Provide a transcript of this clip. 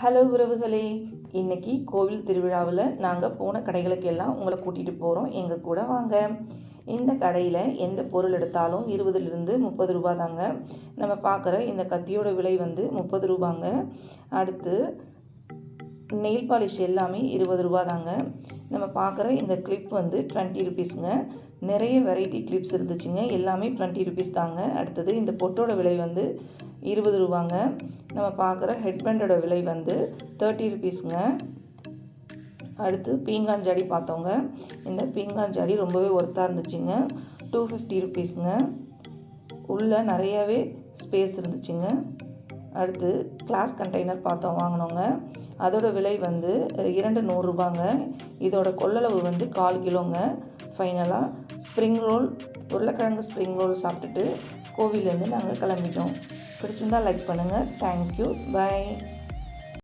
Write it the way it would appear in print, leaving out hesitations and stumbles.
Hello உறவுகளே, இன்றைக்கி கோவில் திருவிழாவில் நாங்கள் போன கடைகளுக்கெல்லாம் உங்களை கூட்டிகிட்டு போகிறோம். எங்கள் கூட வாங்க. இந்த கடையில் எந்த பொருள் எடுத்தாலும் 20லிருந்து 30 ரூபா தாங்க. நம்ம பார்க்குற இந்த கத்தியோட விலை வந்து 30 ரூபாங்க. அடுத்து நெயில் பாலிஷ் எல்லாமே 20 ரூபா தாங்க. நம்ம பார்க்குற இந்த கிளிப் வந்து 20 ருபீஸுங்க. நிறைய வெரைட்டி கிளிப்ஸ் இருந்துச்சுங்க. எல்லாமே 20 ருபீஸ் தாங்க. அடுத்தது இந்த பொட்டோட விலை வந்து 20 ரூபாங்க. நம்ம பார்க்குற ஹெட்பேண்டோட விலை வந்து 30 ருபீஸுங்க. அடுத்து பீங்கான் ஜாடி பார்த்தோங்க. இந்த பீங்கான் ஜாடி ரொம்பவே ஒர்த்தாக இருந்துச்சுங்க. 250 ருபீஸுங்க. உள்ளே நிறையாவே ஸ்பேஸ் இருந்துச்சுங்க. அடுத்து கிளாஸ் கண்டெய்னர் வாங்கினோங்க. அதோட விலை வந்து 100 ரூபாங்க. இதோட கொள்ளளவு வந்து 1/4 கிலோங்க. ஃபைனலாக ஸ்ப்ரிங் ரோல், உருளைக்கிழங்கு ஸ்ப்ரிங் ரோல் சாப்பிட்டுட்டு கோவிலேருந்து நாங்கள் கிளம்பிட்டோம். பிடிச்சிருந்தால் லைக் பண்ணுங்கள். தேங்க்யூ. பை.